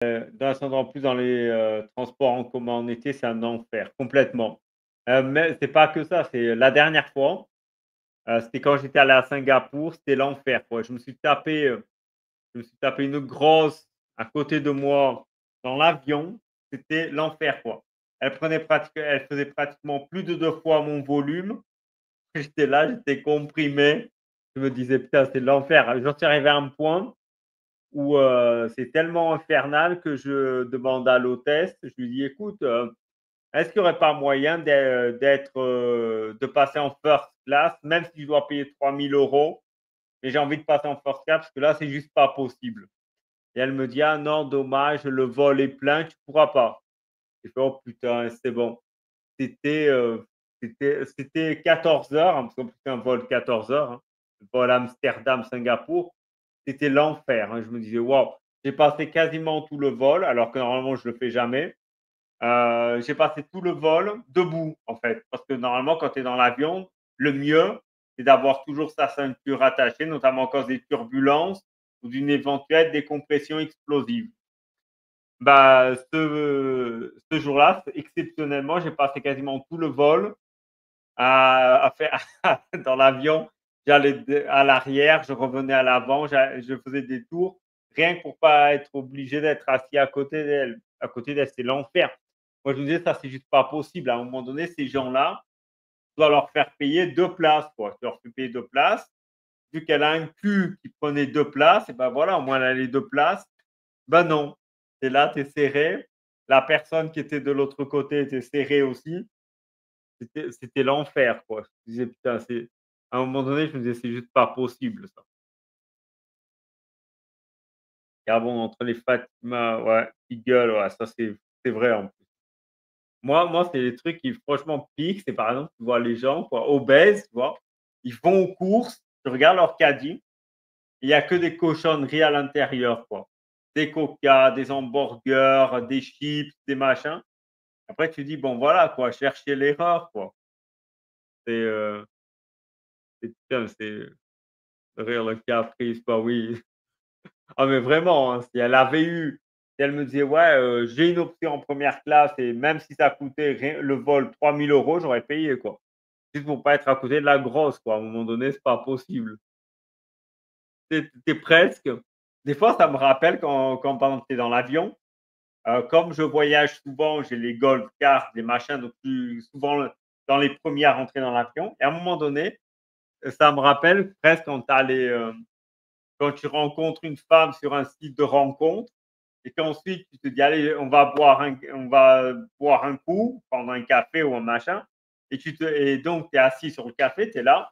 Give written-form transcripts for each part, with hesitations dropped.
Dans en plus dans les, transports en commun en été, c'est un enfer, complètement. Mais c'est pas que ça, c'est la dernière fois, c'était quand j'étais allé à Singapour, c'était l'enfer, quoi. Je me suis tapé une grosse à côté de moi dans l'avion, c'était l'enfer, quoi. Elle faisait pratiquement plus de 2 fois mon volume. J'étais là, j'étais comprimé. Je me disais: «Putain, c'est l'enfer». J'en suis arrivé à un point où, c'est tellement infernal que je demande à l'hôtesse, je lui dis: «Écoute, est-ce qu'il y aurait pas moyen de passer en first class, même si je dois payer 3 000 €, mais j'ai envie de passer en first class parce que là, c'est juste pas possible». Et elle me dit: «Ah non, dommage, le vol est plein, tu pourras pas». J'ai fait: «Oh putain, c'est bon». C'était, c'était 14 heures, hein, parce qu'en plus c'est un vol 14 heures, hein, le vol Amsterdam-Singapour. C'était l'enfer, hein. Je me disais: «Waouh». J'ai passé quasiment tout le vol, alors que normalement je le fais jamais. J'ai passé tout le vol debout, en fait, parce que normalement quand tu es dans l'avion, le mieux, c'est d'avoir toujours sa ceinture attachée, notamment en cause des turbulences ou d'une éventuelle décompression explosive. Bah, ce jour-là, exceptionnellement, j'ai passé quasiment tout le vol à faire dans l'avion. J'allais à l'arrière, je revenais à l'avant, je faisais des tours, rien que pour pas être obligé d'être assis à côté d'elle. À côté d'elle, c'est l'enfer. Moi, je me disais: «Ça, c'est juste pas possible». À un moment donné, ces gens-là, tu dois leur faire payer 2 places, quoi. Tu leur fais payer 2 places. Vu qu'elle a un cul qui prenait 2 places, et ben voilà, au moins elle a les 2 places. Ben non, tu es là, tu es serré. La personne qui était de l'autre côté était serrée aussi. C'était l'enfer, quoi. Je me disais: «Putain, c'est» à un moment donné, je me disais: «C'est juste pas possible ça». Ah bon, entre les Fatima, ouais, qui gueulent, ouais, ça c'est vrai en plus. Moi, c'est les trucs qui franchement piquent, c'est par exemple, tu vois les gens quoi, obèses, tu vois? Ils vont aux courses, tu regardes leur caddie, il y a que des cochonneries à l'intérieur, quoi. Des Coca, des hamburgers, des chips, des machins. Après tu dis: «Bon voilà quoi, cherchez l'erreur quoi». C'est, putain, c'est rire le caprice, bah oui. Ah mais vraiment, hein, si elle avait eu si elle me disait: «Ouais, j'ai une option en première classe et même si ça coûtait rien le vol 3 000 €, j'aurais payé, quoi. Juste pour pas être à côté de la grosse, quoi. À un moment donné, c'est pas possible. Tu es presque des fois, ça me rappelle quand par exemple, tu es dans l'avion, comme je voyage souvent, j'ai les Gold Card, les machins, donc je suis souvent dans les premiers à rentrer dans l'avion et à un moment donné, ça me rappelle presque quand tu as quand tu rencontres une femme sur un site de rencontre et qu'ensuite tu te dis: «Allez, on va boire un coup, prendre un café ou un machin» et donc tu es assis sur le café, tu es là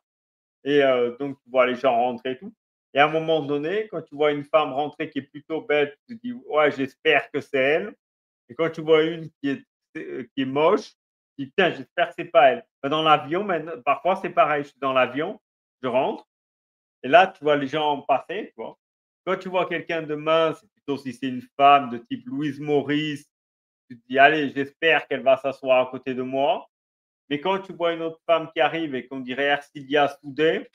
et donc tu vois les gens rentrer et tout et à un moment donné, quand tu vois une femme rentrer qui est plutôt belle, tu te dis: «Ouais, j'espère que c'est elle» et quand tu vois une qui est moche, tu dis: «Putain, j'espère que c'est pas elle». Bah, dans l'avion maintenant parfois c'est pareil, je suis dans l'avion, je rentre et là, tu vois les gens passer, tu vois? Quand tu vois quelqu'un de mince, plutôt si c'est une femme de type Louise Maurice, tu te dis: «Allez, j'espère qu'elle va s'asseoir à côté de moi». Mais quand tu vois une autre femme qui arrive et qu'on dirait Ercilia Soudé,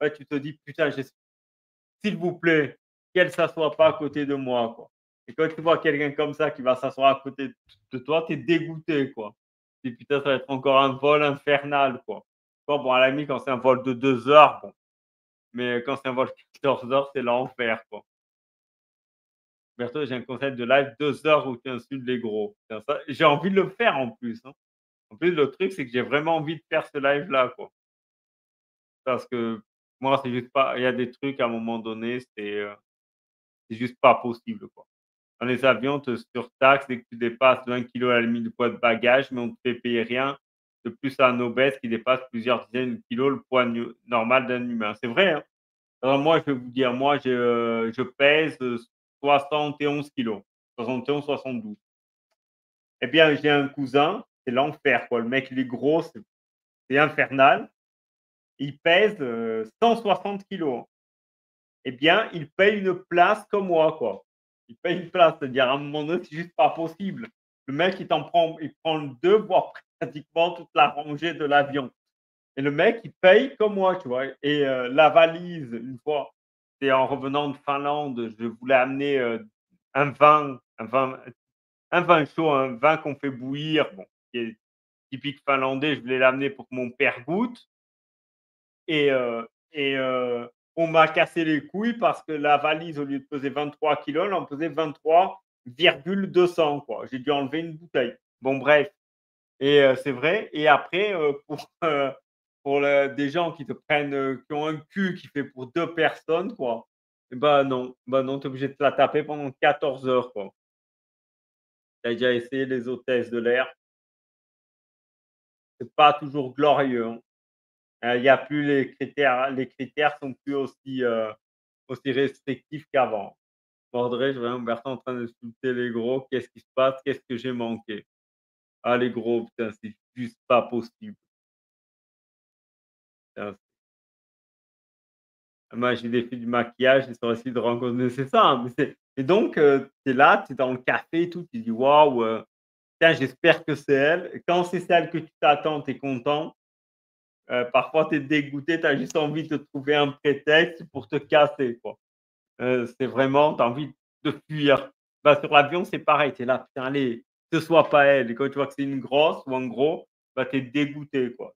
ouais, tu te dis: «Putain, s'il vous plaît, qu'elle s'assoie pas à côté de moi, quoi». Et quand tu vois quelqu'un comme ça qui va s'asseoir à côté de toi, tu es dégoûté, quoi. Tu dis: «Putain, ça va être encore un vol infernal, quoi». Bon, à la limite, quand c'est un vol de 2 heures, bon, mais quand c'est un vol de 14 heures, c'est l'enfer, quoi. Bientôt, j'ai un concept de live 2 heures où tu insultes les gros. Putain, ça j'ai envie de le faire en plus, hein. En plus, le truc, c'est que j'ai vraiment envie de faire ce live-là, quoi. Parce que moi, c'est juste pas il y a des trucs à un moment donné, c'est juste pas possible, quoi. Dans les avions, on te surtaxe dès que tu dépasses 20 kilos à la limite de poids de bagage, mais on te fait payer rien de plus à un obèse qui dépasse plusieurs dizaines de kilos le poids normal d'un humain. C'est vrai, hein. Alors moi, je vais vous dire, moi, je pèse, 71 kilos, 71-72. Eh bien, j'ai un cousin, c'est l'enfer, quoi. Le mec, il est gros, c'est infernal. Il pèse, 160 kilos, hein. Eh bien, il paye une place comme moi, quoi. Il paye une place, c'est-à-dire à un moment donné, c'est juste pas possible. Le mec, il prend le 2 voire pratiquement toute la rangée de l'avion et le mec, il paye comme moi, tu vois? Et la valise, une fois, c'est en revenant de Finlande, je voulais amener, un vin Un vin un vin chaud, un vin qu'on fait bouillir, bon, qui est typique finlandais, je voulais l'amener pour que mon père goûte et on m'a cassé les couilles parce que la valise, au lieu de peser 23 kilogrammes, elle en pesait 23,200 quoi. J'ai dû enlever une bouteille. Bon bref c'est vrai et après, pour le des gens qui te prennent, qui ont un cul qui fait pour 2 personnes quoi, et bah non, tu es obligé de te la taper pendant 14 heures quoi. Tu as déjà essayé les hôtesses de l'air? C'est pas toujours glorieux, hein. Il y a plus les critères sont plus aussi restrictifs qu'avant. Mordrais, je vois Humberto en train d'insulter les gros. Qu'est-ce qui se passe? Qu'est-ce que j'ai manqué? Ah les gros, putain, c'est juste pas possible. Putain, moi j'ai des filles du maquillage, ils sont essayés de rencontrer c'est ça, hein, mais c'est et donc tu es là, tu es dans le café et tout, tu dis: «Waouh, tiens j'espère que c'est elle» et quand c'est celle que tu t'attends, tu es content. Parfois tu es dégoûté, tu as juste envie de trouver un prétexte pour te casser, quoi. C'est vraiment tu as envie de fuir. Bah, sur l'avion, c'est pareil, tu es là: «Putain allez, que ce soit pas elle» et quand tu vois que c'est une grosse ou un gros, bah, tu es dégoûté, quoi.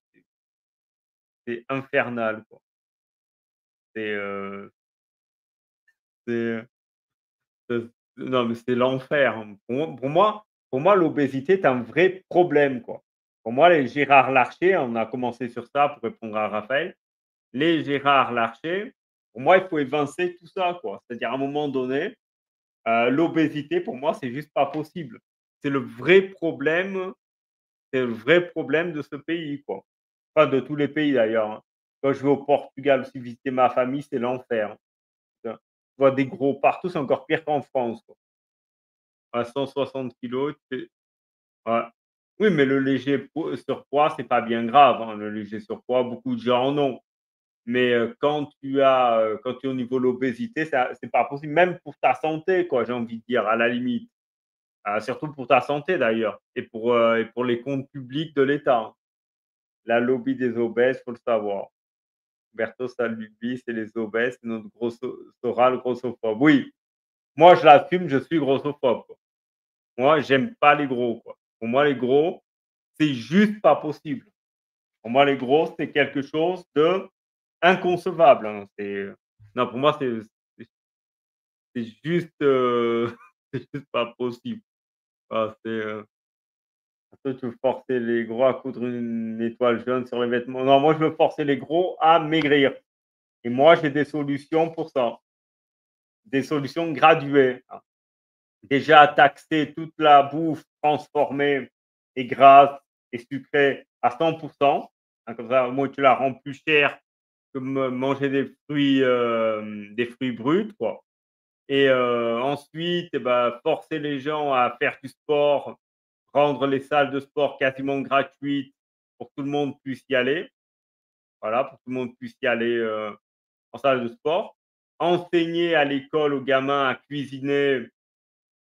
C'est infernal, quoi. C'est, c'est, non, mais c'est l'enfer, hein. Pour moi, l'obésité est un vrai problème, quoi. Pour moi, les Gérard Larcher, on a commencé sur ça pour répondre à Raphaël. Les Gérard Larcher, pour moi, il faut évincer tout ça, quoi. C'est-à-dire à un moment donné, l'obésité pour moi, c'est juste pas possible. C'est le vrai problème c'est le vrai problème de ce pays, quoi. Enfin de tous les pays d'ailleurs, hein. Quand je vais au Portugal aussi visiter ma famille, c'est l'enfer, hein. Tu vois des gros partout, c'est encore pire qu'en France, quoi. À 160 kilogrammes, tu ouais. Oui, mais le léger surpoids, c'est pas bien grave, hein, le léger surpoids, beaucoup de gens en ont. Mais, quand tu es au niveau de l'obésité, ça c'est pas possible, même pour ta santé, quoi, j'ai envie de dire, à la limite. Surtout pour ta santé d'ailleurs et pour les comptes publics de l'État, hein. La lobby des obèses, faut le savoir. Berthaud, sa lubie, c'est les obèses, c'est notre le grossophobe. Oui, moi je l'assume, je suis grossophobe, quoi. Moi, j'aime pas les gros, quoi. Pour moi, les gros, c'est juste pas possible. Pour moi, les gros, c'est quelque chose d'inconcevable, hein. Non, pour moi, c'est c'est juste, c'est juste pas possible. C'est, toi, tu veux forcer les gros à coudre une étoile jaune sur les vêtements. Non, moi, je veux forcer les gros à maigrir et moi, j'ai des solutions pour ça, des solutions graduées, hein. Déjà taxer toute la bouffe transformée et grasse et sucrée à 100 hein, comme ça, au moins, tu la rends plus chère que manger des fruits bruts, quoi et ensuite et bah, forcer les gens à faire du sport, rendre les salles de sport quasiment gratuites pour que tout le monde puisse y aller. Voilà, pour que tout le monde puisse y aller, en salle de sport. Enseigner à l'école aux gamins à cuisiner,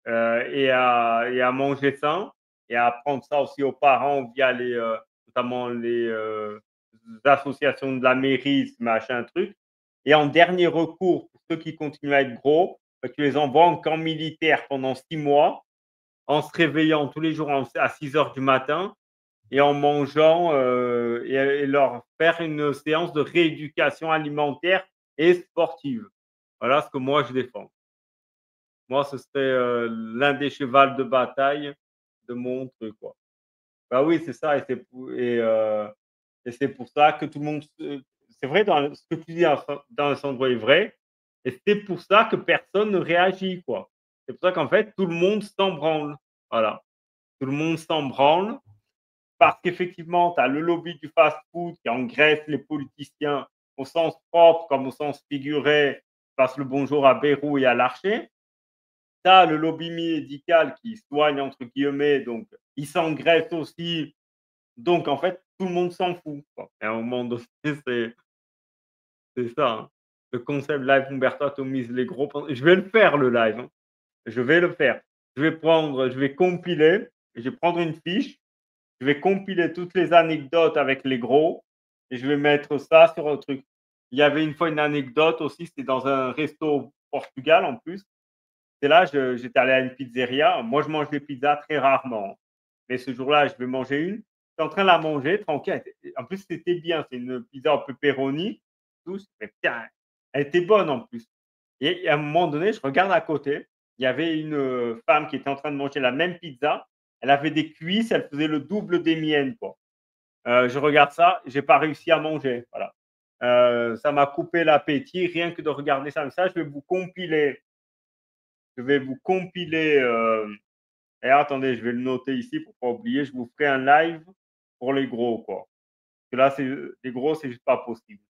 et à manger sain et à apprendre ça aussi aux parents via notamment les associations de la mairie, ce machin truc et en dernier recours, pour ceux qui continuent à être gros, bah, tu les envoies en camp militaire pendant 6 mois, en se réveillant tous les jours à 6 heures du matin et en mangeant, et leur faire une séance de rééducation alimentaire et sportive. Voilà ce que moi je défends. Moi, ce serait, l'un des chevals de bataille de mon truc, quoi. Bah, oui, c'est ça et c'est pour ça que tout le monde se c'est vrai ce que tu dis dans le sens est vrai et c'est pour ça que personne ne réagit, quoi. C'est pour ça qu'en fait, tout le monde s'en branle. Voilà. Tout le monde s'en branle parce qu'effectivement, tu as le lobby du fast-food qui engraisse les politiciens au sens propre comme au sens figuré. Passe le bonjour à Bayrou et à Larcher. Tu as le lobby médical qui «soigne» entre guillemets, donc il s'engraisse aussi. Donc en fait, tout le monde s'en fout, quoi et à un moment donné, c'est ça, hein. Le concept live Umberto atomise les gros pen je vais le faire le live, hein. Je vais le faire. Je vais compiler, je vais prendre une fiche, je vais compiler toutes les anecdotes avec les gros et je vais mettre ça sur un truc. Il y avait une fois une anecdote aussi, c'était dans un resto au Portugal en plus. c'est là, je j'étais allé à une pizzeria. Moi, je mange des pizzas très rarement, mais ce jour-là, je vais manger une. J'étais en train de la manger tranquille, elle était en plus, c'était bien, c'est une pizza au pepperoni, tout, mais putain, elle était bonne en plus et à un moment donné, je regarde à côté, il y avait une, femme qui était en train de manger la même pizza. Elle avait des cuisses, elle faisait le double des miennes, quoi. Je regarde ça, j'ai pas réussi à manger, voilà. Ça m'a coupé l'appétit rien que de regarder ça. Mais ça, je vais vous compiler, et attendez, je vais le noter ici pour pas oublier. Je vous ferai un live pour les gros, quoi. Parce que là, c'est les gros, c'est juste pas possible.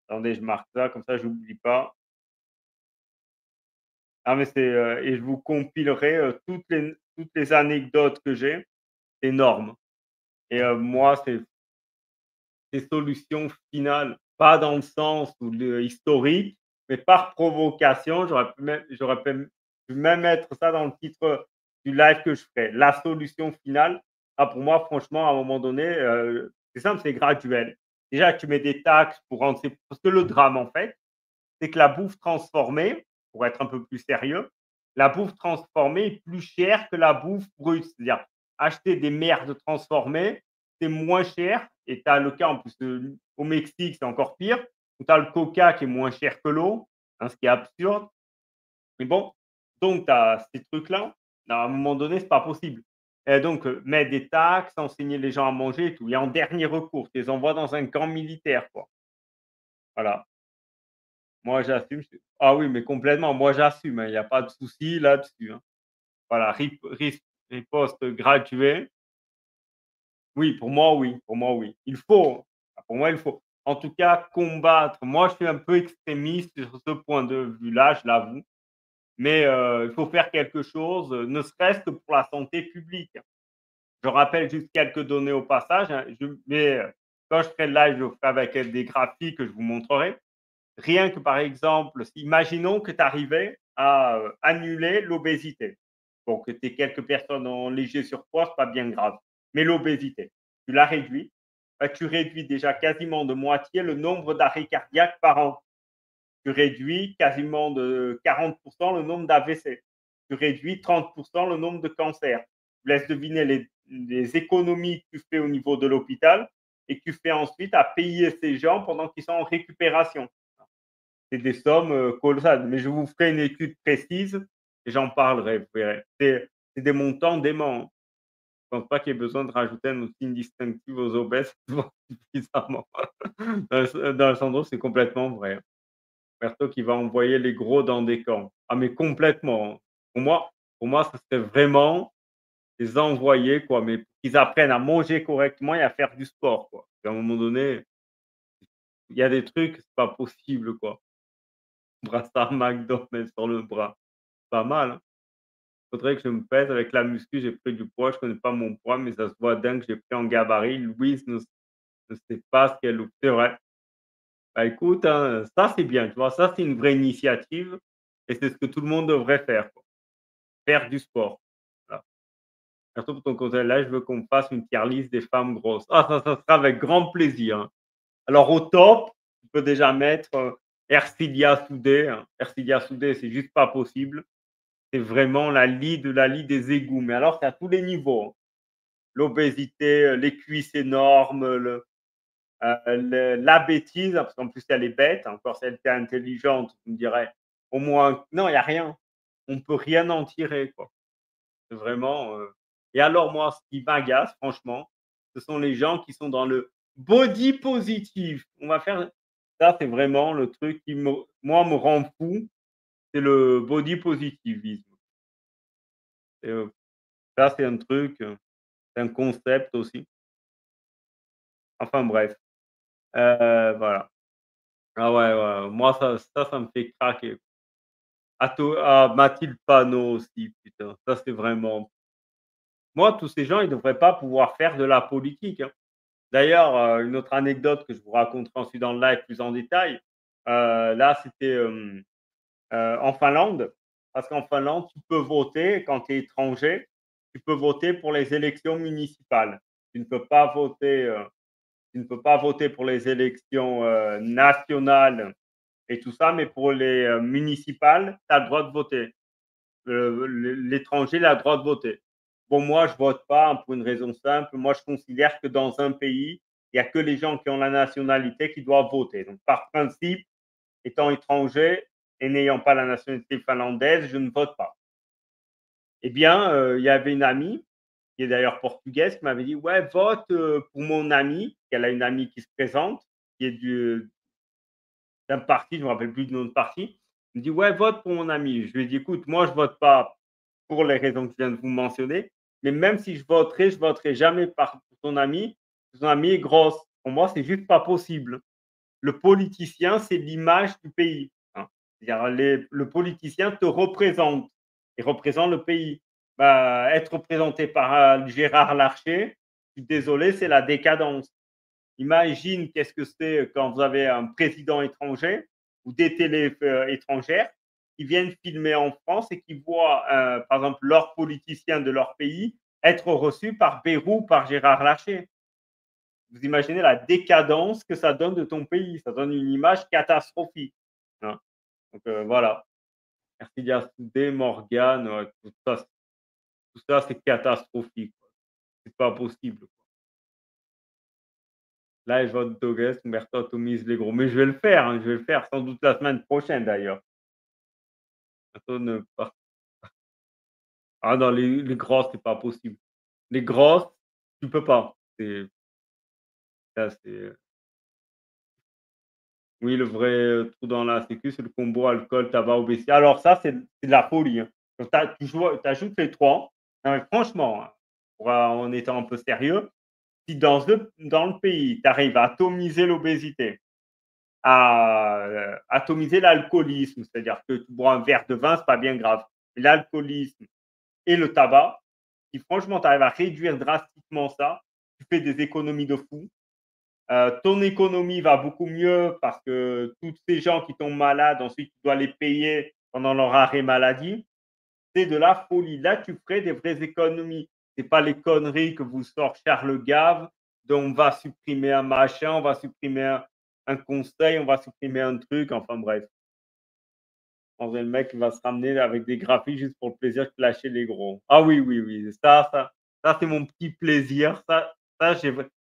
Attendez, je marque ça, comme ça, j'oublie pas. Ah, mais et je vous compilerai, toutes les anecdotes que j'ai. C'est énorme et moi, c'est solutions finales, pas dans le sens où le historique, mais par provocation, j'aurais pu même mettre ça dans le titre du live que je ferai. La solution finale, ah pour moi franchement à un moment donné, c'est simple, c'est graduel. Déjà tu mets des taxes pour rendre ces parce que le drame en fait, c'est que la bouffe transformée, pour être un peu plus sérieux, la bouffe transformée est plus chère que la bouffe brute. C'est-à-dire, acheter des merdes transformées, c'est moins cher et tu as le cas en plus, au Mexique, c'est encore pire, où tu as le coca qui est moins cher que l'eau, hein, ce qui est absurde. Mais bon, donc tu as ces trucs-là, à un moment donné, c'est pas possible et donc mettre des taxes, enseigner les gens à manger et tout et en dernier recours, tu les envoies dans un camp militaire, quoi. Voilà. Moi, j'assume, ah oui, mais complètement, moi j'assume, hein, il y a pas de souci là-dessus, hein. Voilà, riposte graduée. Oui, pour moi, oui, pour moi, oui. Il faut, pour moi, il faut. En tout cas, combattre. Moi, je suis un peu extrémiste sur ce point de vue-là, je l'avoue, mais il faut faire quelque chose, ne serait-ce que pour la santé publique. Je rappelle juste quelques données au passage, hein, quand je ferai le live, je le ferai avec des graphiques que je vous montrerai. Rien que par exemple, imaginons que tu arrivais à annuler l'obésité. Bon, que tu aies quelques personnes en léger surpoids, c'est pas bien grave. Mais l'obésité, tu la réduis, bah, tu réduis déjà quasiment de moitié le nombre d'arrêts cardiaques par an. Tu réduis quasiment de 40% le nombre d'AVC. Tu réduis 30% le nombre de cancers. Je laisse deviner les économies que tu fais au niveau de l'hôpital et que tu fais ensuite à payer ces gens pendant qu'ils sont en récupération. C'est des sommes, colossales, mais je vous ferai une étude précise et j'en parlerai, vous verrez. C'est des montants déments, hein. Je pense pas qu'il y ait besoin de rajouter un signe distinctif aux obèses suffisamment. Dans le sens où c'est complètement vrai, hein. Perso qui va envoyer les gros dans des camps. Ah mais complètement, hein. Pour moi, ça serait vraiment les envoyer quoi, mais pour qu'ils apprennent à manger correctement et à faire du sport quoi. À un moment donné, il y a des trucs, c'est pas possible quoi. Brassard McDo, mais sur le bras. Pas mal, hein. Faudrait que je me pèse avec la muscu, j'ai pris du poids, je connais pas mon poids, mais ça se voit dingue, j'ai pris en gabarit. Louise ne sait pas ce qu'elle loupe. C'est vrai. Bah, écoute, hein, ça c'est bien, tu vois? Ça, c'est une vraie initiative et c'est ce que tout le monde devrait faire, quoi. Faire du sport. Voilà. Surtout pour ton conseil là, je veux qu'on me fasse une tier list des femmes grosses. Ah ça sera avec grand plaisir, hein. Alors au top, tu peux déjà mettre, Ercilia Soudé, hein. Ercilia Soudé, c'est juste pas possible. C'est vraiment la lie des égouts, mais alors c'est à tous les niveaux, hein. L'obésité, les cuisses énormes, la bêtise, hein, parce qu'en plus elle est bête, encore si elle était intelligente, tu me dirais au moins non, il y a rien. On peut rien en tirer, quoi. C'est vraiment, et alors moi, ce qui m'agace franchement, ce sont les gens qui sont dans le body positive. On va faire ça, c'est vraiment le truc qui me rend fou, c'est le body positivisme et ça, c'est un truc, c'est un concept aussi. Enfin bref, voilà. Ah ouais, ouais, moi ça me fait craquer. Mathilde Panot aussi, putain, ça c'est vraiment moi tous ces gens, ils devraient pas pouvoir faire de la politique, hein. D'ailleurs, une autre anecdote que je vous raconterai ensuite dans le live plus en détail, là c'était, en Finlande, parce qu'en Finlande, tu peux voter quand tu es étranger, tu peux voter pour les élections municipales. Tu ne peux pas voter, tu ne peux pas voter pour les élections, nationales et tout ça, mais pour les, municipales, tu as le droit de voter. L'étranger, il a le droit de voter. Bon, moi, je vote pas, hein, pour une raison simple. Moi, je considère que dans un pays, il y a que les gens qui ont la nationalité qui doivent voter. Donc, par principe, étant étranger et n'ayant pas la nationalité finlandaise, je ne vote pas. Eh bien, il y avait une amie, qui est d'ailleurs portugaise, qui m'avait dit: «Ouais, vote, pour mon amie». Elle a une amie qui se présente, qui est d'un parti, je ne me rappelle plus du nom de parti. Il me dit: «Ouais, vote pour mon ami». Je lui ai dit: «Écoute, moi, je vote pas pour les raisons que je viens de vous mentionner, mais même si je voterai jamais pour ton ami. Ton ami est grosse. Pour moi, c'est juste pas possible. Le politicien, c'est l'image du pays, hein. C'est-à-dire le politicien te représente et représente le pays. Bah, être représenté par, Gérard Larcher, je suis désolé, c'est la décadence. Imagine qu'est-ce que c'est quand vous avez un président étranger ou des télés étrangères qui viennent filmer en France et qui voient, par exemple, leurs politiciens de leur pays être reçus par Bayrou, par Gérard Larcher. Vous imaginez la décadence que ça donne de ton pays, ça donne une image catastrophique, hein. Donc voilà. Merci Diassoudé, Morgane, tout ça c'est catastrophique, quoi. C'est pas possible. Là, je vote Togues, Umberto atomise les gros. Mais je vais le faire, hein, je vais le faire sans doute la semaine prochaine d'ailleurs. Bientôt ne pas ah non, les grosses, c'est pas possible. Les grosses, tu peux pas. C'est ça, c'est oui, le vrai, trou dans la sécu, c'est le combo alcool, tabac, obésité. Alors ça, c'est de la folie, hein. Donc tu ajoutes les 3. Non mais franchement, hein, en étant un peu sérieux, si dans le pays, tu arrives à atomiser l'obésité, à, atomiser l'alcoolisme, c'est-à-dire que tu bois un verre de vin, c'est pas bien grave. L'alcoolisme et le tabac, si franchement tu arrives à réduire drastiquement ça, tu fais des économies de fou. Ton économie va beaucoup mieux parce que tous ces gens qui tombent malades, ensuite tu dois les payer pendant leur arrêt maladie. C'est de la folie. Là, tu ferais des vraies économies. C'est pas les conneries que vous sort Charles Gave, dont on va supprimer un machin, on va supprimer un conseil, on va supprimer un truc, enfin bref. Le mec va se ramener avec des graphiques juste pour le plaisir de clasher les gros. Ah oui, oui, oui, ça c'est mon petit plaisir. C'est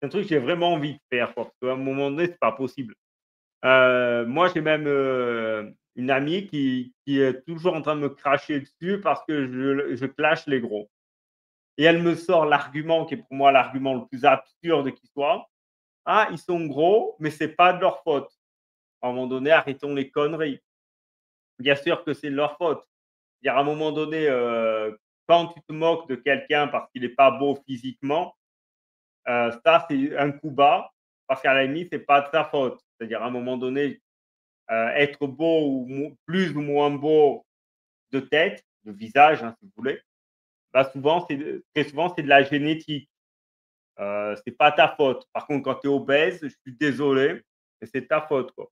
un truc que j'ai vraiment envie de faire, quoi, parce qu'à un moment donné, c'est pas possible. Moi, j'ai même, une amie qui est toujours en train de me cracher dessus parce que je clash les gros et elle me sort l'argument qui est pour moi l'argument le plus absurde qui soit: «Ah, ils sont gros, mais c'est pas de leur faute». À un moment donné, arrêtons les conneries. Bien sûr que c'est de leur faute. Dire à un moment donné, quand tu te moques de quelqu'un parce qu'il est pas beau physiquement, ça, c'est un coup bas parce qu'à la limite, c'est pas de sa faute. C'est-à-dire à un moment donné, être beau ou plus ou moins beau de tête, de visage, hein, si vous voulez, bah, souvent, très souvent, c'est de la génétique. C'est pas ta faute. Par contre, quand tu es obèse, je suis désolé, mais c'est ta faute, quoi.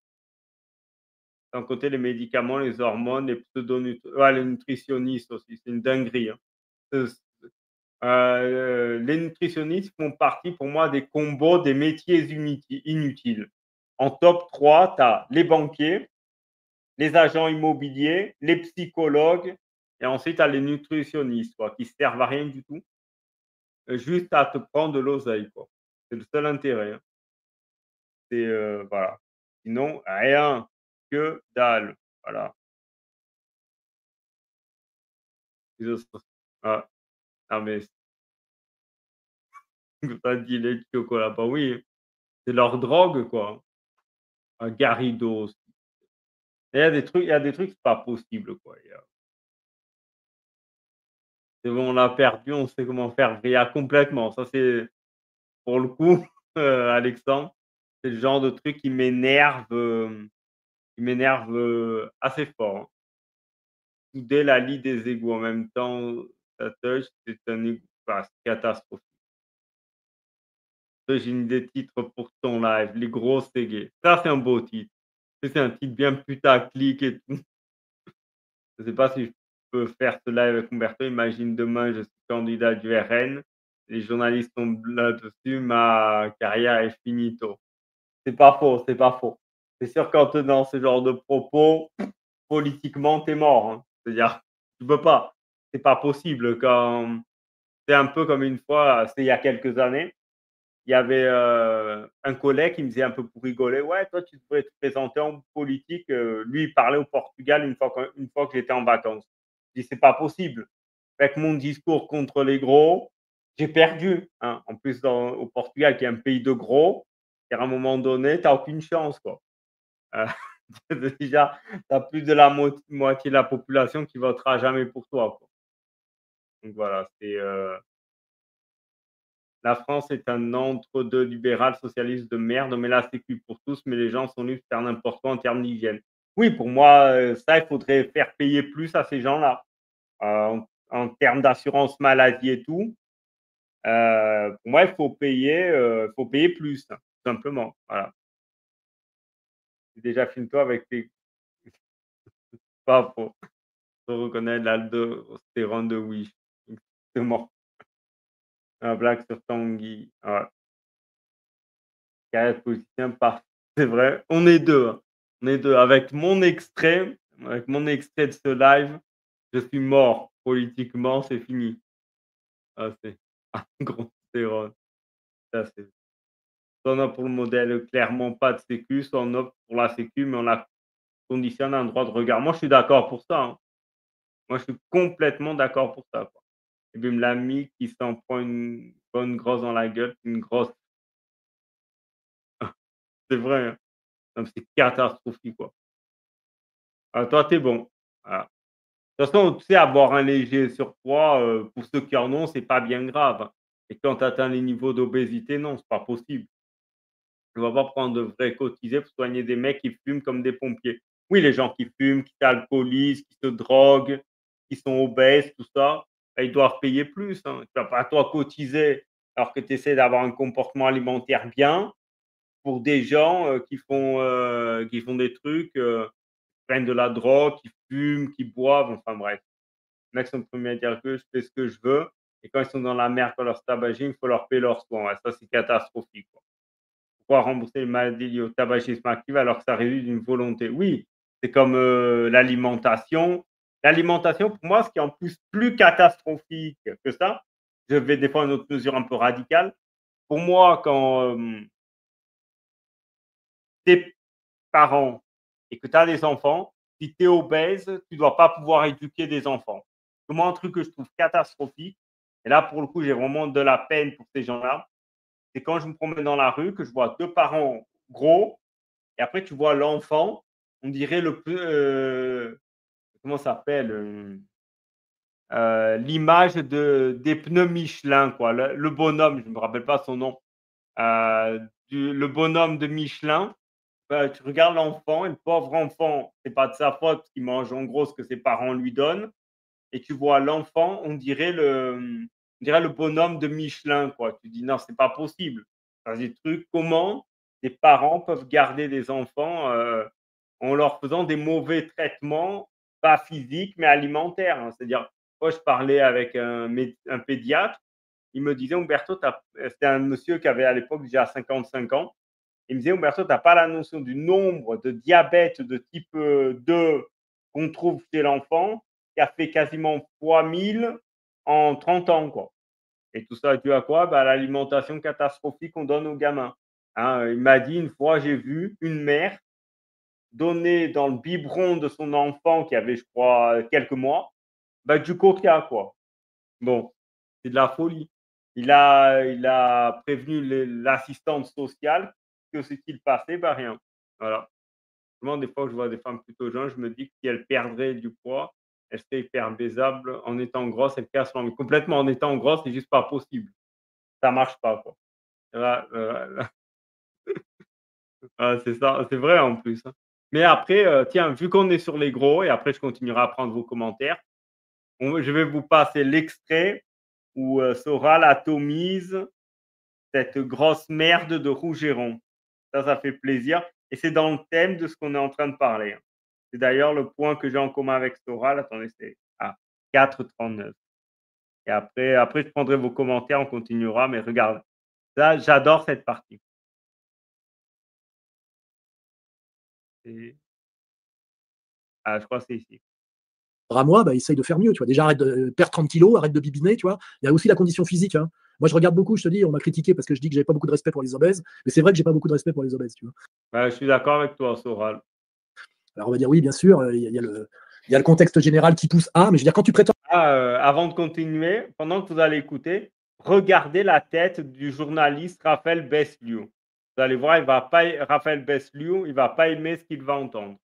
Sans compter les médicaments, les hormones, les ouais, les nutritionnistes aussi, c'est une dinguerie, hein. Heu, les nutritionnistes font partie pour moi des combos des métiers inutiles. En top 3, tu as les banquiers, les agents immobiliers, les psychologues et ensuite tu as les nutritionnistes quoi, qui servent à rien du tout, juste à te prendre de l'oseille quoi. C'est le seul intérêt, hein. C'est, voilà. Sinon rien, que dalle, voilà. Les autres ouais, non mais ça dit les chocolat, bah oui, c'est leur drogue quoi. Un Garrido. Il y a des trucs, c'est pas possible, quoi. C'est bon, on l'a perdu, on sait comment faire vriller complètement. Ça, c'est pour le coup, Alexandre, c'est le genre de truc qui m'énerve, assez fort, hein. Souder la lie des égos en même temps, ça touche, c'est un égo enfin, c'est catastrophique. J'ai une idée de titre pour ton live, les grosses ségées. Ça, c'est un beau titre. Tu sais, c'est un titre bien putaclic et tout. Je sais pas si je peux faire ce live avec Humberto. Imagine demain, je suis candidat du RN, les journalistes tombent là-dessus, ma carrière est finito. C'est pas faux, c'est pas faux. C'est sûr quand tu es dans ce genre de propos, politiquement, tu es mort, hein. C'est-à-dire, tu peux pas, c'est pas possible quand c'est un peu comme une fois, c'était il y a quelques années, il y avait, un collègue qui me disait un peu pour rigoler: «Ouais, toi, tu devrais te présenter en politique», lui, il parlait au Portugal une fois que j'étais en vacances. Je dis: «C'est pas possible. Avec mon discours contre les gros, j'ai perdu, hein». En plus au Portugal qui est un pays de gros, et à un moment donné, tu as aucune chance, quoi. Heu, déjà, tu as plus de la moitié de la population qui votera jamais pour toi, quoi. Donc voilà, la France est un entre-deux libéral socialiste de merde. On met la sécu pour tous, mais les gens sont libres de faire n'importe quoi en termes d'hygiène. Oui, pour moi, ça, il faudrait faire payer plus à ces gens-là, en termes d'assurance maladie et tout. Pour moi, il faut payer plus, hein, tout simplement, voilà. Déjà, filme-toi avec tes pas faux. Faut reconnaître l'aldostérone de Wish. Exactement. La blague sur Tanguy. Ouais. Carré politicien parfait. C'est vrai, on est 2, hein. On est 2. Avec mon extrait de ce live, je suis mort. Politiquement, c'est fini. Ah, c'est un gros stéroïde. Ça, c'est soit on opte pour le modèle clairement pas de sécu, soit on opte pour la sécu, mais on la conditionne à un droit de regard. Moi, je suis d'accord pour ça, hein. Moi, je suis complètement d'accord pour ça, quoi. Et puis l'ami qui s'en prend une bonne grosse dans la gueule, une grosse c'est vrai, hein. Non, mais c'est catastrophique, quoi. Ah, toi, tu es bon. Voilà. De toute façon, tu sais, avoir un léger surpoids, pour ceux qui en ont, c'est pas bien grave, hein. Et quand tu atteins les niveaux d'obésité, non, c'est pas possible. On va pas prendre de vrai cotiser pour soigner des mecs qui fument comme des pompiers. Oui, les gens qui fument, qui s'alcoolisent, qui se droguent, qui sont obèses, tout ça, bah, ils doivent payer plus, hein. Tu vas pas toi cotiser alors que tu essaies d'avoir un comportement alimentaire bien pour des gens, qui font des trucs, prennent de la drogue, qui fument, qui boivent, enfin bref. Les mecs sont les premiers à dire que je fais ce que je veux et quand ils sont dans la merde, quand leur tabagisme, il faut leur payer leurs soins. Ouais, ça, c'est catastrophique, quoi. Pourquoi rembourser les maladies liées au tabagisme actif alors que ça résulte d'une volonté? Oui, c'est comme, l'alimentation. L'alimentation, pour moi, ce qui est en plus catastrophique que ça, je vais défendre une autre mesure un peu radicale. Pour moi, quand, tu parent et que tu as des enfants, si tu es obèse, tu dois pas pouvoir éduquer des enfants. Moi, un truc que je trouve catastrophique, et là, pour le coup, j'ai vraiment de la peine pour ces gens-là, c'est quand je me promène dans la rue, que je vois 2 parents gros et après tu vois l'enfant, on dirait le peu, comment ça s'appelle? L'image des pneus Michelin, quoi. Le bonhomme, je ne me rappelle pas son nom, le bonhomme de Michelin. Bah, tu regardes l'enfant et le pauvre enfant, c'est pas de sa faute parce qu'il mange en gros ce que ses parents lui donnent et tu vois l'enfant, on dirait le bonhomme de Michelin, quoi. Tu dis: «Non, c'est pas possible». Enfin, des trucs comment des parents peuvent garder des enfants, en leur faisant des mauvais traitements, pas physiques, mais alimentaires, hein. C'est-à-dire, moi, je parlais avec un pédiatre, il me disait: «Humberto, tu c'était un monsieur qui avait à l'époque déjà 55 ans. Il me disait: «Humberto, tu as pas la notion du nombre de diabète de type, 2 qu'on trouve chez l'enfant, qui a fait quasiment fois 1000 en 30 ans, quoi». Et tout ça est dû à quoi? Bah, à l'alimentation catastrophique qu'on donne aux gamins, hein. Il m'a dit: «Une fois, j'ai vu une mère donner dans le biberon de son enfant qui avait, je crois, quelques mois, bah, du coca, quoi». Bon, c'est de la folie. Il a prévenu l'assistante sociale. Que s'est-il passé? Bah, rien. Voilà. Moi, des fois, je vois des femmes plutôt jeunes, je me dis que si elles perdraient du poids, elles seraient hyper baisables. En étant grosses, elles cassent l'envie. Complètement, en étant grosse, c'est juste pas possible. Ça marche pas, quoi. Là, c'est ça, c'est vrai en plus, hein. Mais après, tiens, vu qu'on est sur les gros et après je continuerai à prendre vos commentaires, je vais vous passer l'extrait où, Soral atomise cette grosse merde de Rougeron. Ça fait plaisir et c'est dans le thème de ce qu'on est en train de parler, hein. C'est d'ailleurs le point que j'ai en commun avec Soral. Attendez, c'est 4,39 et après je prendrai vos commentaires, on continuera, mais regarde, ça, j'adore cette partie. Et ah, je crois que c'est ici. À moi, bah, essaye de faire mieux, tu vois. Déjà, arrête de perdre 30 kilos, arrête de bibiner, tu vois. Il y a aussi la condition physique, hein. Moi, je regarde beaucoup, je te dis, on m'a critiqué parce que je dis que j'avais pas beaucoup de respect pour les obèses, mais c'est vrai que j'ai pas beaucoup de respect pour les obèses, tu vois. Ouais, je suis d'accord avec toi, Soral. Alors, on va dire, oui, bien sûr, il y a le contexte général qui pousse à, mais je veux dire, quand tu prétends. Ah, avant de continuer, pendant que vous allez écouter, regardez la tête du journaliste Raphaël Besliou. Vous allez voir, Raphaël Besliou, il va pas aimer ce qu'il va entendre.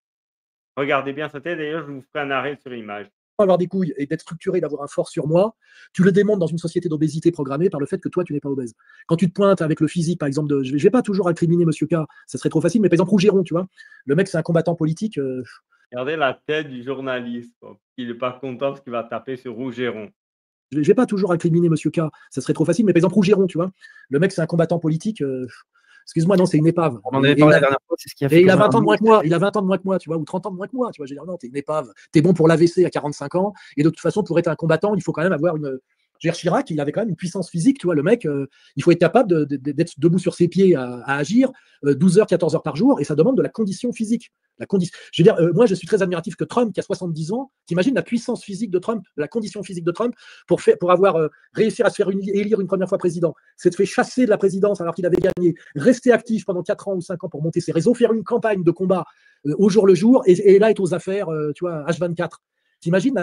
Regardez bien sa tête, d'ailleurs, je vous ferai un arrêt sur image. Avoir des couilles et d'être structuré, d'avoir un fort sur moi, tu le démontres dans une société d'obésité programmée par le fait que toi, tu n'es pas obèse. Quand tu te pointes avec le physique, par exemple, je vais pas toujours incriminer Monsieur K, ça serait trop facile, mais par exemple, Rougeron, tu vois, le mec, c'est un combattant politique. Regardez la tête du journaliste, quoi. Il est pas content parce qu'il va taper sur Rougeron. Je vais pas toujours incriminer Monsieur K, ça serait trop facile, mais par exemple, Rougeron, tu vois, le mec, c'est un combattant politique. Excuse-moi, non, c'est une épave. On en avait parlé la dernière fois, c'est ce qui a fait Et il que a moi, 20 ans de moins que moi, il a 20 ans de moins que moi, tu vois, ou 30 ans de moins que moi, tu vois. Je veux dire, non, t'es une épave. T'es bon pour l'AVC à 45 ans, et de toute façon, pour être un combattant, il faut quand même avoir une. Gérard Chirac, il avait quand même une puissance physique, tu vois, le mec, il faut être capable d'être debout sur ses pieds à agir 12 heures, 14 heures par jour, et ça demande de la condition physique. Je veux dire, moi, je suis très admiratif que Trump, qui a 70 ans, t'imagines la puissance physique de Trump, la condition physique de Trump, pour avoir réussi à se faire élire une première fois président, s'être fait chasser de la présidence alors qu'il avait gagné, rester actif pendant 4 ans ou 5 ans pour monter ses réseaux, faire une campagne de combat au jour le jour, et là, être aux affaires, tu vois, H24. T'imagines,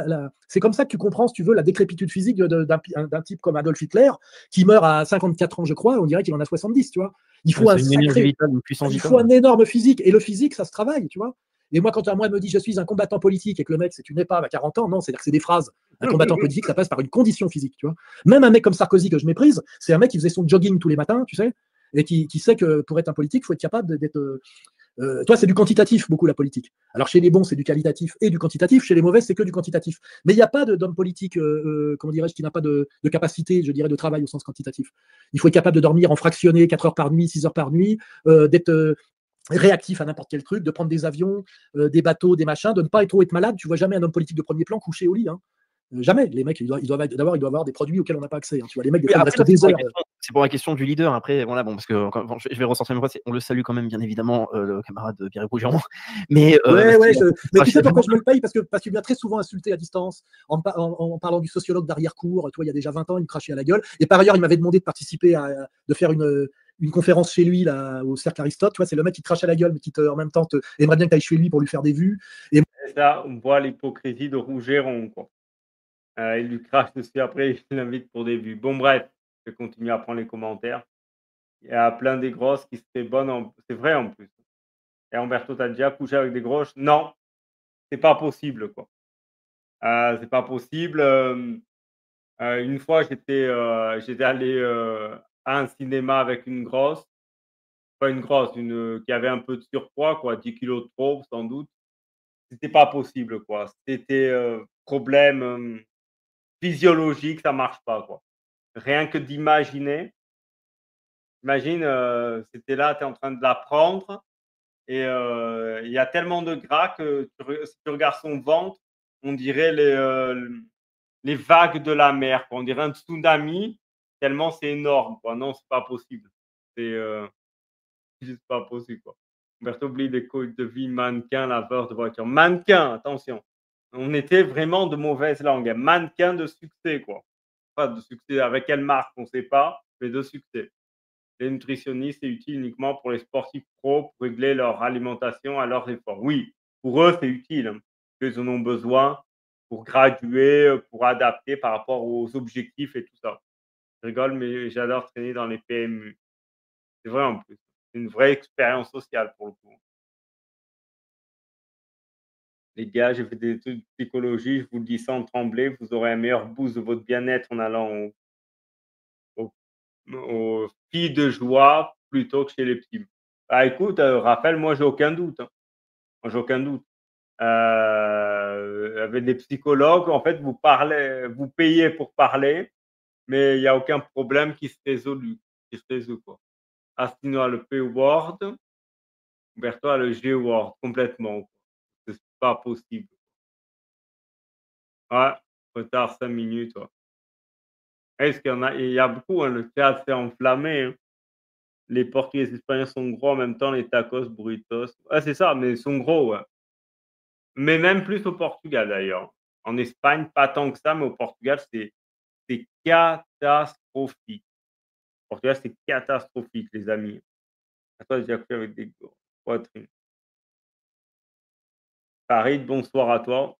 c'est comme ça que tu comprends, si tu veux, la décrépitude physique d'un type comme Adolf Hitler, qui meurt à 54 ans, je crois, on dirait qu'il en a 70, tu vois. Il faut un sacré, une puissance il vitale. faut un énorme physique, et le physique, ça se travaille, tu vois. Et moi, quand moi me dit je suis un combattant politique et que le mec c'est une épave à 40 ans, non, c'est-à-dire que c'est des phrases. Un combattant politique, ça passe par une condition physique, tu vois. Même un mec comme Sarkozy que je méprise, c'est un mec qui faisait son jogging tous les matins, tu sais, et qui sait que pour être un politique, il faut être capable d'être. Toi, c'est du quantitatif, beaucoup la politique. Alors chez les bons, c'est du qualitatif et du quantitatif. Chez les mauvais, c'est que du quantitatif. Mais il n'y a pas d'homme politique, comment dirais-je, qui n'a pas de capacité, je dirais, de travail au sens quantitatif. Il faut être capable de dormir en fractionné 4 heures par nuit, 6 heures par nuit, d'être réactif à n'importe quel truc, de prendre des avions, des bateaux, des machins, de ne pas trop être malade. Tu vois jamais un homme politique de premier plan couché au lit. Hein. Jamais. Les mecs, ils doivent avoir des produits auxquels on n'a pas accès. Hein. Tu vois, les mecs, des fois, ils restent des heures. C'est pour la question du leader. Après, voilà, bon, parce que je vais ressortir mes fois, on le salue quand même, bien évidemment, le camarade Pierre Rougeron. Mais mais tu sais pourquoi je me le paye parce qu'il vient très souvent insulter à distance en parlant du sociologue d'arrière-cour. Toi, il y a déjà 20 ans, il me crachait à la gueule. Et par ailleurs, il m'avait demandé de participer de faire une conférence chez lui là, au Cercle Aristote. Tu vois, c'est le mec qui te crache à la gueule, mais qui en même temps aimerait bien que tu ailles chez lui pour lui faire des vues. Et ça, on voit l'hypocrisie de Rougeron, quoi. Il lui crache dessus après, il l'invite pour des vues. Bon, bref, je vais continuer à prendre les commentaires. Il y a plein des grosses qui seraient bonnes, c'est vrai en plus. Et Humberto, t'as déjà couché avec des grosses? Non, c'est pas possible, quoi. C'est pas possible. Une fois, j'étais allé à un cinéma avec une grosse, pas une grosse, qui avait un peu de surpoids, quoi, 10 kilos de trop, sans doute. C'était pas possible, quoi. C'était problème physiologique, ça marche pas, quoi. Rien que d'imaginer, imagine, c'était là, tu es en train de la prendre et il y a tellement de gras que si tu regardes son ventre, on dirait les vagues de la mer, quoi. On dirait un tsunami tellement c'est énorme, quoi. Non, c'est pas possible. C'est juste pas possible, quoi. Humberto oublie des coachs de vie, mannequin, laveur de voiture. Mannequin, attention. On était vraiment de mauvaise langue, hein. Mannequin de succès, quoi. Pas de succès avec quelle marque, on sait pas, mais de succès. Les nutritionnistes, c'est utile uniquement pour les sportifs pros pour régler leur alimentation à leurs efforts. Oui, pour eux, c'est utile, hein, parce qu'ils en ont besoin pour graduer, pour adapter par rapport aux objectifs et tout ça. Je rigole, mais j'adore traîner dans les PMU. C'est vrai en plus. C'est une vraie expérience sociale pour le coup. Les gars, j'ai fait des études de psychologie, je vous le dis sans trembler, vous aurez un meilleur boost de votre bien-être en allant au aux filles de joie plutôt que chez les petits. Ah écoute, Raphaël, moi j'ai aucun doute, hein. Moi j'ai aucun doute. Avec des psychologues, en fait, vous payez pour parler, mais il y a aucun problème qui se résout, quoi. Astino a le P-word, Umberto a le G-word complètement, quoi. C'est pas possible. Ouais, retard 5 minutes, ouais. Est-ce qu'il y en a il y a beaucoup, hein, le théâtre s'est enflammé, hein. Les Portugais et les Espagnols sont gros en même temps, les tacos, burritos. Ouais, c'est ça, mais ils sont gros, ouais. Mais même plus au Portugal d'ailleurs. En Espagne, pas tant que ça, mais au Portugal, c'est catastrophique. Au Portugal, c'est catastrophique, les amis. À toi, j'ai déjà cru avec des grosses poitrines. Farid, bonsoir à toi.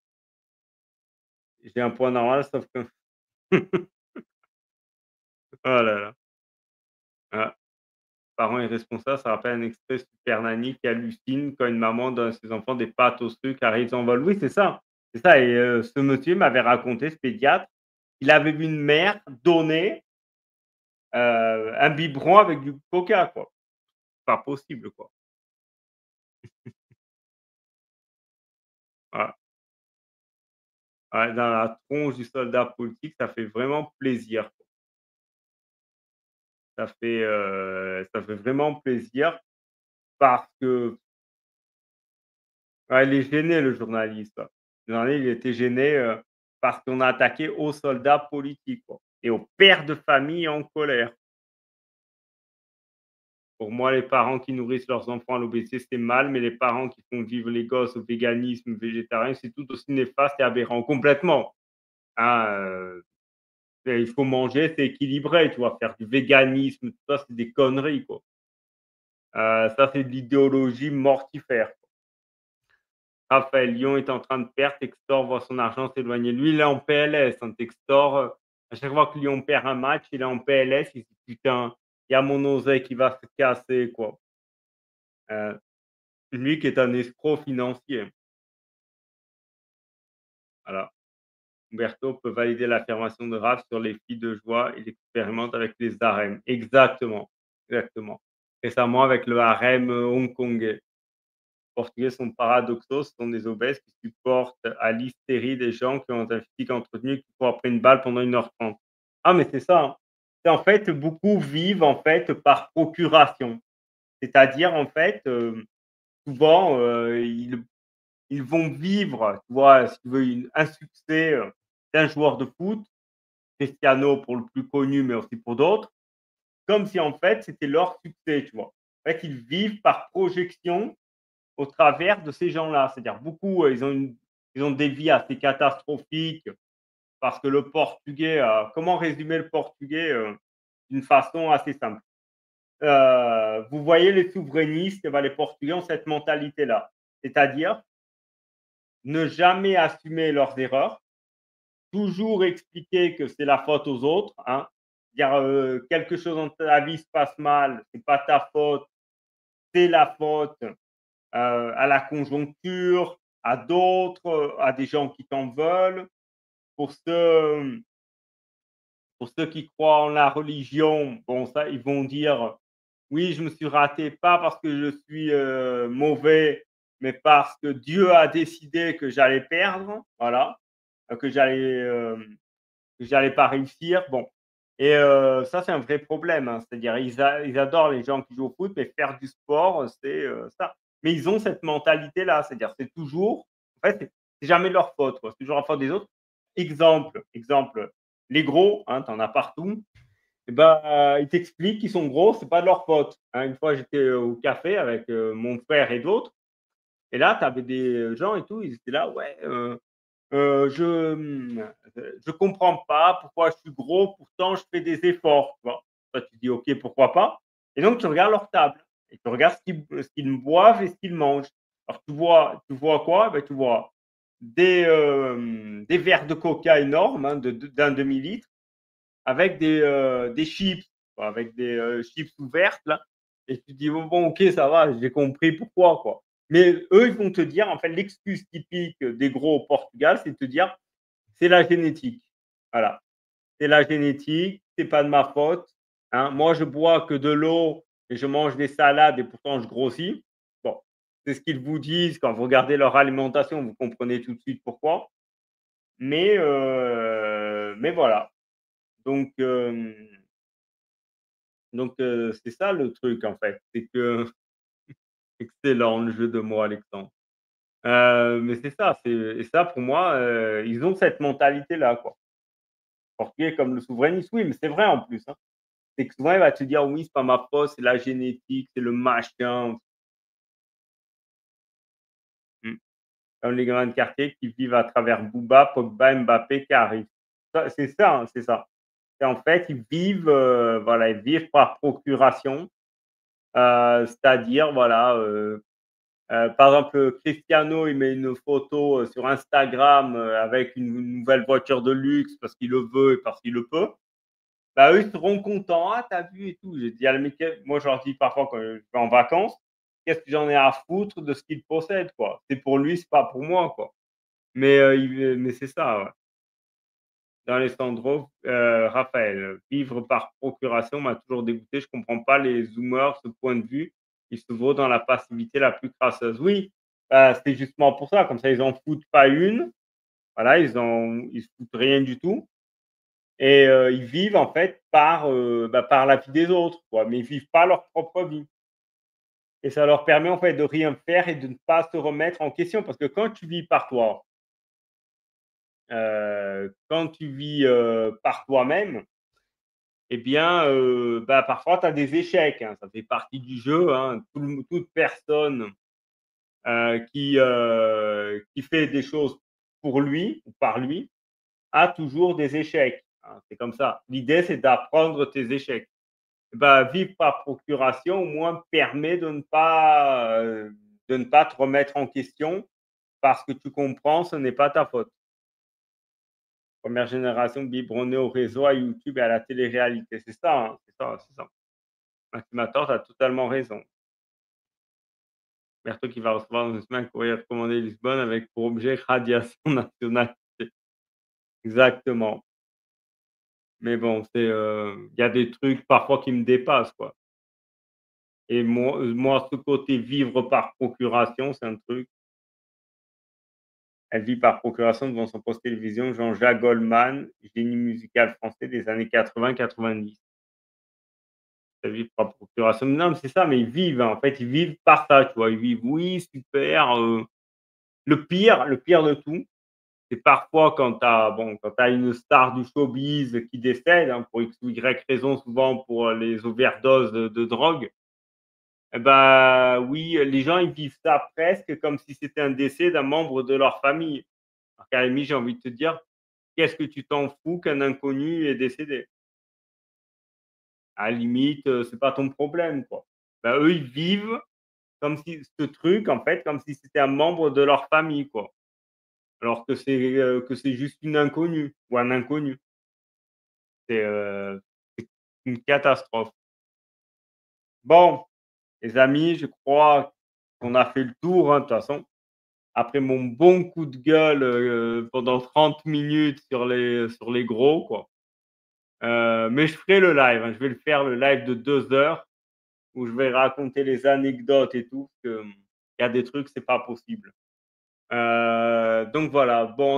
J'ai un point normal, sauf que oh là là. Ah, parents irresponsables, ça rappelle un extrait Super Nanny qui hallucine quand une maman donne à ses enfants des pâtes au sucre car ils en veulent. Oui, c'est ça. C'est ça et ce monsieur m'avait raconté, ce pédiatre, il avait vu une mère donner, un biberon avec du coca, quoi. Pas possible, quoi. Ouais, ouais, dans la tronche du soldat politique, ça fait vraiment plaisir, quoi. Ça fait vraiment plaisir parce que ouais, il est gêné le journaliste, ouais. Le journaliste, il était gêné, parce qu'on a attaqué aux soldats politiques, quoi et aux pères de famille en colère. Pour moi, les parents qui nourrissent leurs enfants à l'obésité, c'est mal, mais les parents qui font vivre les gosses au véganisme végétarien, c'est tout aussi néfaste et aberrant. Complètement, hein, il faut manger, c'est équilibré, tu vois? Faire du véganisme, tout ça, c'est des conneries, quoi. Ça, c'est de l'idéologie mortifère. Raphaël, Lyon est en train de perdre, Textor voit son argent s'éloigner. Lui, il est en PLS, hein, Textor, à chaque fois que Lyon perd un match, il est en PLS, il se dit: «Putain, il y a mon oseille qui va se casser, quoi». Heu, Lui qui est un escroc financier. Voilà. Humberto peut valider l'affirmation de Raph sur les filles de joie, il expérimente avec les harems. Exactement, exactement. Récemment avec le harem, hongkongais. Portugais sont paradoxaux, ce sont des obèses qui supportent à l'hystérie des gens qui ont un physique entretenu et qui courent après une balle pendant 1h30. Ah mais c'est ça, hein. C'est en fait, beaucoup vivent en fait par procuration. C'est-à-dire en fait, souvent, ils vont vivre, tu vois, si tu veux un succès, d'un joueur de foot, Cristiano pour le plus connu, mais aussi pour d'autres, comme si en fait c'était leur succès, tu vois? En fait, ils vivent par projection au travers de ces gens-là. C'est-à-dire beaucoup, ils ont des vies assez catastrophiques parce que le portugais, comment résumer le portugais, d'une façon assez simple? Vous voyez les souverainistes, eh bah, les Portugais ont cette mentalité-là. C'est-à-dire ne jamais assumer leurs erreurs, toujours expliquer que c'est la faute aux autres, hein. Dire, quelque chose dans ta vie se passe mal, c'est pas ta faute, c'est la faute à la conjoncture, à d'autres, à des gens qui t'en veulent. Pour ceux, pour ceux qui croient en la religion, bon ça, ils vont dire: «Oui, je me suis raté, pas parce que je suis, mauvais, mais parce que Dieu a décidé que j'allais perdre», voilà, que j'allais pas réussir. Bon et ça, c'est un vrai problème, hein. C'est-à-dire ils adorent les gens qui jouent au foot, mais faire du sport, c'est, ça. Mais ils ont cette mentalité-là, c'est-à-dire c'est toujours en fait, c'est jamais de leur faute, quoi, c'est toujours la faute des autres. Exemple, les gros, hein, tu en as partout et bah, ils t'expliquent qu'ils sont gros, c'est pas de leur faute, hein. Une fois, j'étais, au café avec, mon frère et d'autres et là, tu avais des gens et tout, ils étaient là: «Ouais, je comprends pas pourquoi je suis gros, pourtant je fais des efforts, tu vois? Toi, tu dis: «OK, pourquoi pas?» et donc tu regardes leur table et tu regardes ce qu'ils boivent et ce qu'ils mangent. Alors tu vois quoi? Bah, tu vois des verres de coca énormes, hein, d'1 demi-litre avec des chips, quoi, avec des, chips ouvertes là et tu dis: «Bon, OK, ça va, j'ai compris pourquoi, quoi». Mais eux, ils vont te dire, en fait, l'excuse typique des gros au Portugal, c'est de te dire: «C'est la génétique». Voilà, c'est la génétique, c'est pas de ma faute, hein. Moi, je bois que de l'eau et je mange des salades et pourtant je grossis. Bon, c'est ce qu'ils vous disent quand vous regardez leur alimentation, vous comprenez tout de suite pourquoi. Mais voilà, donc c'est ça le truc, en fait, c'est que excellent le jeu de mots, Alexandre. Mais c'est ça, c'est et ça pour moi, ils ont cette mentalité-là, quoi. Portugais comme le souverainisme, oui, mais c'est vrai en plus, hein. c'est que souvent, il va te dire: «Oui, c'est pas ma faute, c'est la génétique, c'est le machin». Mmh. Comme les gamins de quartier qui vivent à travers Booba, Pogba, Mbappé qui arrivent. Ça, c'est ça, hein, c'est ça. Et en fait, ils vivent, voilà, ils vivent par procuration, c'est-à-dire, voilà, par exemple, Cristiano, il met une photo, sur Instagram, avec une nouvelle voiture de luxe parce qu'il le veut et parce qu'il le peut. Bah, eux, ils seront contents: «Ah, tu vu et tout». J'ai dit à la moi, je leur dis parfois quand je vais en vacances: «Qu'est-ce que j'en ai à foutre de ce qu'il possède, quoi? C'est pour lui, c'est pas pour moi, quoi». Mais c'est ça, ouais. D'Alessandro, Raphaël: «Vivre par procuration m'a toujours dégoûté, je comprends pas les zoomers, ce point de vue, il se vaut dans la passivité la plus crasseuse». Oui, c'est justement pour ça, comme ça ils en foutent pas une, voilà, ils se foutent rien du tout et ils vivent en fait par la vie des autres, quoi, mais ils vivent pas leur propre vie et ça leur permet en fait de rien faire et de ne pas se remettre en question parce que quand tu vis par toi, quand tu vis, par toi-même. Eh bien, parfois tu as des échecs, hein, ça fait partie du jeu, hein. Toute personne, qui fait des choses pour lui ou par lui, a toujours des échecs, hein, c'est comme ça. L'idée, c'est d'apprendre tes échecs. Vivre par procuration, au moins, permet de ne pas te remettre en question parce que tu comprends, ce n'est pas ta faute. Première génération biberonnée au réseau, à YouTube et à la télé-réalité. C'est ça, hein, c'est ça, c'est ça. Maximator, tu as totalement raison. Berthaud qui va recevoir dans une semaine un courrier recommandé Lisbonne avec pour objet radiation nationale. Exactement. Mais bon, il y a des trucs parfois qui me dépassent, quoi. Et moi, ce côté vivre par procuration, c'est un truc. Elle vit par procuration devant son poste télévision, Jean-Jacques Goldman, génie musical français des années 80-90. Ça vit par procuration. Non, mais c'est ça, mais ils vivent, hein, en fait, ils vivent par ça, tu vois? Ils vivent: «Oui, super», le pire de tout, c'est parfois quand tu as une star du showbiz qui décède, hein, pour X ou Y raison, souvent pour les overdoses de drogue. Et oui, les gens, ils vivent ça presque comme si c'était un décès d'un membre de leur famille. Alors qu'à la limite, j'ai envie de te dire: «Qu'est-ce que tu t'en fous qu'un inconnu est décédé?» À la limite, c'est pas ton problème, quoi. Eux, ils vivent comme si ce truc, en fait, comme si c'était un membre de leur famille, quoi. Alors que c'est juste une inconnue ou un inconnu. C'est une catastrophe. Bon, les amis, je crois qu'on a fait le tour, hein, de toute façon. Après mon bon coup de gueule, pendant 30 minutes sur les gros, quoi. Mais je ferai le live, hein. Je vais le faire, le live de 2 heures où je vais raconter les anecdotes et tout, parce que, il y a des trucs, c'est pas possible. Donc voilà, bon